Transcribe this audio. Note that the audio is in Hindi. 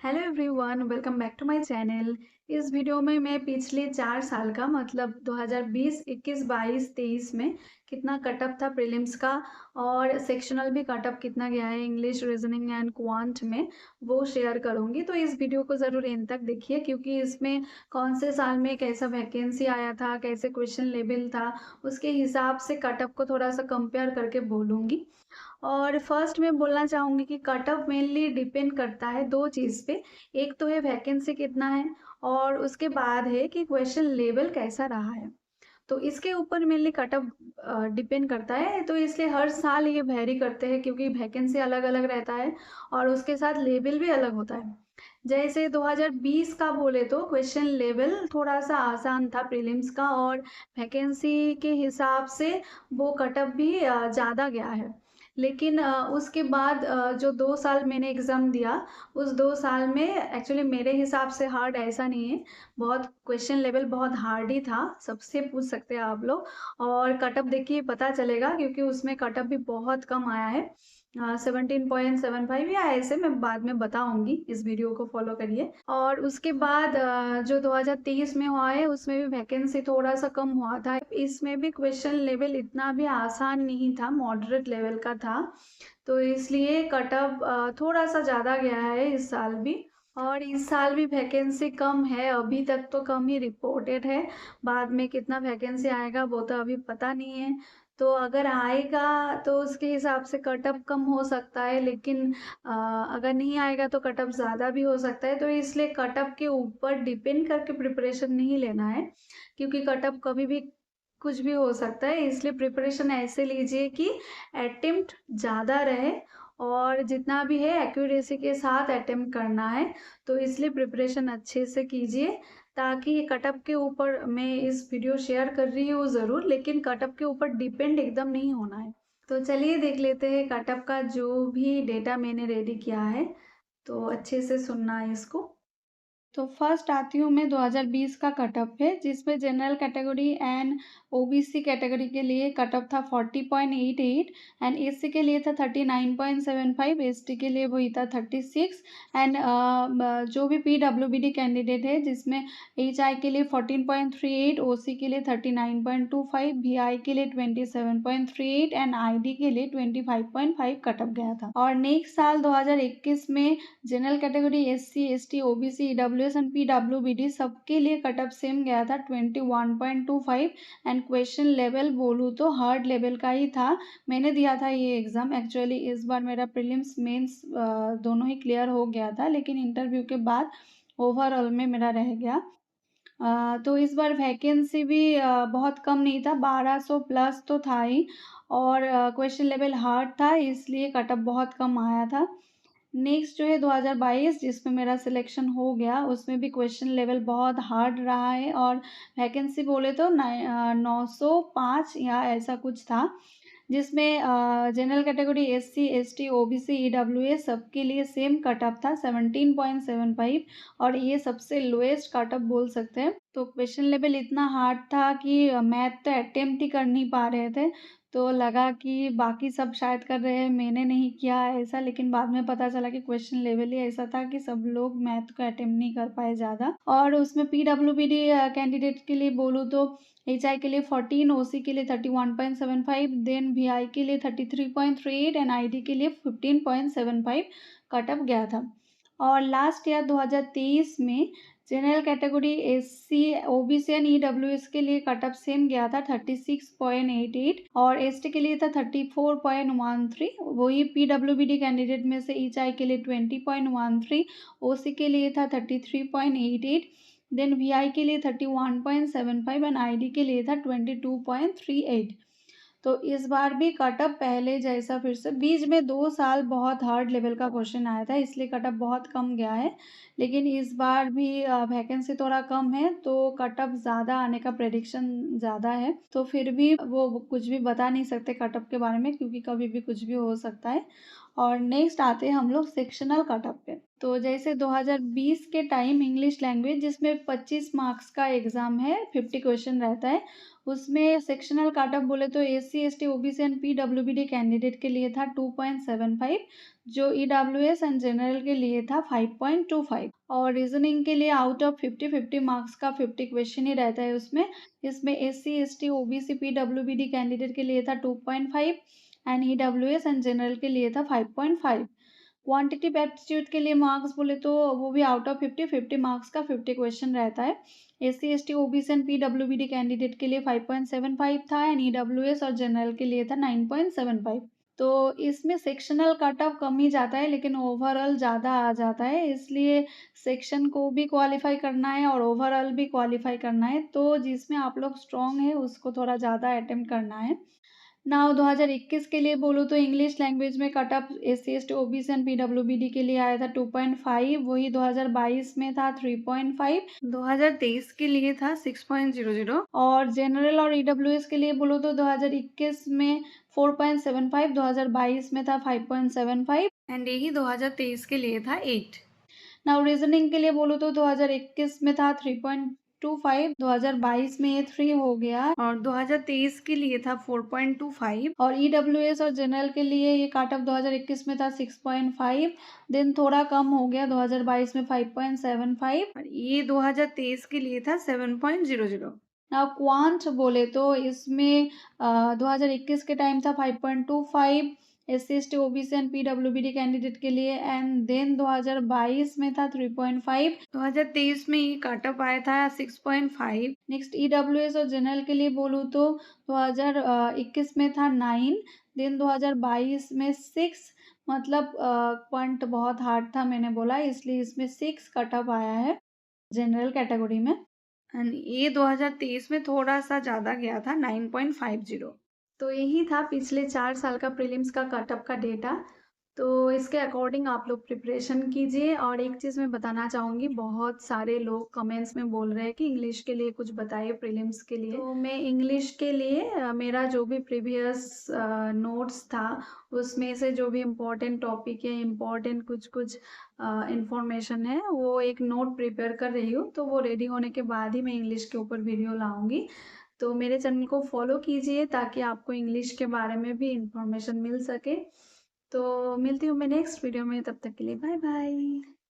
Hello everyone, welcome back to my channel. इस वीडियो में मैं पिछले 4 साल का मतलब 2020, 21, 22, 23 में कितना कटअप था प्रीलिम्स का और सेक्शनल भी कटअप कितना गया है इंग्लिश, रीजनिंग एंड क्वांट में, वो शेयर करूंगी। तो इस वीडियो को ज़रूर एंड तक देखिए क्योंकि इसमें कौन से साल में कैसा वैकेंसी आया था, कैसे क्वेश्चन लेवल था, उसके हिसाब से कटअप को थोड़ा सा कंपेयर करके बोलूँगी। और फर्स्ट मैं बोलना चाहूँगी कि कट ऑफ मेनली डिपेंड करता है दो चीज़ पे। एक तो है वैकेंसी कितना है और उसके बाद है कि क्वेश्चन लेवल कैसा रहा है। तो इसके ऊपर मेनली कट ऑफ डिपेंड करता है, तो इसलिए हर साल ये वेरी करते हैं क्योंकि वैकेंसी अलग अलग रहता है और उसके साथ लेवल भी अलग होता है। जैसे 2020 का बोले तो क्वेश्चन लेवल थोड़ा सा आसान था प्रीलिम्स का और वैकेंसी के हिसाब से वो कट ऑफ भी ज़्यादा गया है। लेकिन उसके बाद जो 2 साल मैंने एग्ज़ाम दिया, उस 2 साल में एक्चुअली मेरे हिसाब से हार्ड ऐसा नहीं है। बहुत क्वेश्चन लेवल बहुत हार्ड ही था, सबसे पूछ सकते हैं आप लोग। और कटअप देखिए पता चलेगा क्योंकि उसमें कटअप भी बहुत कम आया है, 17.75 या ऐसे, मैं बाद में बताऊंगी, इस वीडियो को फॉलो करिए। और उसके बाद जो 2023 में हुआ है उसमें भी वैकेंसी थोड़ा सा कम हुआ था। इसमें भी क्वेश्चन लेवल इतना भी आसान नहीं था, मॉडरेट लेवल का था, तो इसलिए कटअप थोड़ा सा ज़्यादा गया है इस साल भी। और इस साल भी वैकेंसी कम है, अभी तक तो कम ही रिपोर्टेड है। बाद में कितना वैकेंसी आएगा वो तो अभी पता नहीं है। तो अगर आएगा तो उसके हिसाब से कटअप कम हो सकता है, लेकिन अगर नहीं आएगा तो कटअप ज़्यादा भी हो सकता है। तो इसलिए कटअप के ऊपर डिपेंड करके प्रिपरेशन नहीं लेना है क्योंकि कटअप कभी भी कुछ भी हो सकता है। इसलिए प्रिपरेशन ऐसे लीजिए कि अटेम्प्ट ज़्यादा रहे और जितना भी है एक्यूरेसी के साथ अटेम्प्ट करना है। तो इसलिए प्रिपरेशन अच्छे से कीजिए ताकि कटअप के ऊपर, मैं इस वीडियो शेयर कर रही हूँ ज़रूर, लेकिन कटअप के ऊपर डिपेंड एकदम नहीं होना है। तो चलिए देख लेते हैं कटअप का जो भी डेटा मैंने रेडी किया है, तो अच्छे से सुनना है इसको। तो फर्स्ट आती हूँ मैं 2020 का कटअप है, जिसमें general category and OBC category के लिए कटअप था 40.88 एंड एससी के लिए था 39.75, एसटी के लिए वही था 36 एंड जो भी पीडब्ल्यूबीडी कैंडिडेट है जिसमें एचआई के लिए 14.38, ओसी के लिए 39.25, वीआई के लिए 27.38 एंड आईडी के लिए 25.5 कटअप गया था। और नेक्स्ट साल 2021 में general category SC, ST, OBC, EWS and PWBD सबके लिए कटअप सेम गया था 21.25 एंड क्वेश्चन लेवल बोलूँ तो हार्ड लेवल का ही था। मैंने दिया था ये एग्ज़ाम, एक्चुअली इस बार मेरा प्रीलिम्स मेंस दोनों ही क्लियर हो गया था, लेकिन इंटरव्यू के बाद ओवरऑल में मेरा रह गया। तो इस बार वैकेंसी भी बहुत कम नहीं था, 1200 प्लस तो था ही और क्वेश्चन लेवल हार्ड था, इसलिए कटअप बहुत कम आया था। नेक्स्ट जो है 2022 जिसमें मेरा सिलेक्शन हो गया, उसमें भी क्वेश्चन लेवल बहुत हार्ड रहा है और वैकेंसी बोले तो 905 या ऐसा कुछ था, जिसमें general category SC, ST, OBC, EWS सबके लिए सेम कटअप था 17.75 और ये सबसे लोएस्ट कटअप बोल सकते हैं। तो क्वेश्चन लेवल इतना हार्ड था कि मैथ तो अटेम्प्ट ही कर नहीं पा रहे थे, तो लगा कि बाकी सब शायद कर रहे हैं, मैंने नहीं किया ऐसा, लेकिन बाद में पता चला कि क्वेश्चन लेवल ही ऐसा था कि सब लोग मैथ को अटेम्प्ट नहीं कर पाए ज़्यादा। और उसमें पीडब्ल्यूबीडी कैंडिडेट के लिए बोलूँ तो एचआई के लिए 14, ओसी के लिए 31.75, देन वीआई के लिए 33.38 एंड आईडी के लिए 15.75 कटअप गया था। और लास्ट ईयर 2023 में general category SC, OBC and EWS के लिए कटअप सेम गया था 36.88 और एसटी के लिए था 34.13। वही पीडब्ल्यूबीडी कैंडिडेट में से एचआई के लिए 20.13, ओसी के लिए था 33.88, देन वीआई के लिए 31.75 एंड आईडी के लिए था 22.38। तो इस बार भी कटअप पहले जैसा फिर से, बीच में 2 साल बहुत हार्ड लेवल का क्वेश्चन आया था इसलिए कटअप बहुत कम गया है, लेकिन इस बार भी वैकेंसी थोड़ा कम है तो कटअप ज़्यादा आने का प्रेडिक्शन ज़्यादा है। तो फिर भी वो कुछ भी बता नहीं सकते कटअप के बारे में क्योंकि कभी भी कुछ भी हो सकता है। और नेक्स्ट आते हैं हम लोग सेक्शनल कटअप पे। तो जैसे 2020 के टाइम इंग्लिश लैंग्वेज जिसमें 25 मार्क्स का एग्ज़ाम है, 50 क्वेश्चन रहता है, उसमें सेक्शनल कट ऑफ बोले तो SC, ST, OBC and PWBD candidate के लिए था 2.75, जो ईडब्ल्यूएस एंड जनरल के लिए था 5.25। और रीजनिंग के लिए आउट ऑफ 50 मार्क्स का 50 क्वेश्चन ही रहता है उसमें। इसमें SC, ST, OBC, PWBD candidate के लिए था 2.5 एंड ईडब्ल्यूएस एंड जनरल के लिए था 5.5। क्वांटिटेटिव एप्टीट्यूड के लिए मार्क्स बोले तो वो भी आउट ऑफ 50 मार्क्स का 50 क्वेश्चन रहता है। SC, ST, OBC and PWBD candidate के लिए 5.75 था एंड ईडब्ल्यूएस और जनरल के लिए था 9.75। तो इसमें सेक्शनल कट ऑफ कम ही जाता है लेकिन ओवरऑल ज़्यादा आ जाता है, इसलिए सेक्शन को भी क्वालिफाई करना है और ओवरऑल भी क्वालिफाई करना है। तो जिसमें आप लोग स्ट्रॉन्ग है उसको थोड़ा ज़्यादा अटेम्प्ट करना है। नाउ 2021 के लिए बोलूँ तो इंग्लिश लैंग्वेज में cut off SC, ST, OBC and PWBD के लिए आया था 2.5, वही 2022 में था 3.5, 2023 के लिए था 6.00 और जनरल और ईडब्ल्यूएस के लिए बोलो तो 2021 में 4.75, 2022 में था 5.75 एंड यही 2023 के लिए था 8। नाउ रीजनिंग के लिए बोलो तो 2021 में था 3.25, 2022 में ये 3 हो गया और 2023 के लिए था 4.25 और ईडब्ल्यूएस और जनरल के लिए ये काट ऑफ 2021 में था 6.5, देन थोड़ा कम हो गया 2022 में 5.75 और ये 2023 के लिए था 7.00। नाउ क्वांट बोले तो इसमें 2021 के टाइम था 5.25 SC, ST, OBC and PWBD candidate के लिए एंड देन 2022 में था 3.5, 2023 में ये कट ऑफ आया था 6.5। नेक्स्ट ईडब्ल्यूएस और जनरल के लिए बोलूँ तो 2021 में था 9, देन 2022 में 6, मतलब पॉइंट बहुत हार्ड था मैंने बोला इसलिए इसमें 6 कट ऑफ आया है जनरल कैटेगरी में एंड ये 2023 में थोड़ा सा ज़्यादा गया था 9.50। तो यही था पिछले 4 साल का प्रीलिम्स का कट ऑफ का डेटा। तो इसके अकॉर्डिंग आप लोग प्रिपरेशन कीजिए। और एक चीज़ मैं बताना चाहूँगी, बहुत सारे लोग कमेंट्स में बोल रहे हैं कि इंग्लिश के लिए कुछ बताइए प्रीलिम्स के लिए। तो मैं इंग्लिश के लिए मेरा जो भी प्रीवियस नोट्स था उसमें से जो भी इम्पोर्टेंट टॉपिक है, इम्पोर्टेंट कुछ कुछ इंफॉर्मेशन है, वो एक नोट प्रिपेयर कर रही हूँ। तो वो रेडी होने के बाद ही मैं इंग्लिश के ऊपर वीडियो लाऊंगी। तो मेरे चैनल को फॉलो कीजिए ताकि आपको इंग्लिश के बारे में भी इंफॉर्मेशन मिल सके। तो मिलती हूँ मैं नेक्स्ट वीडियो में, तब तक के लिए बाय बाय।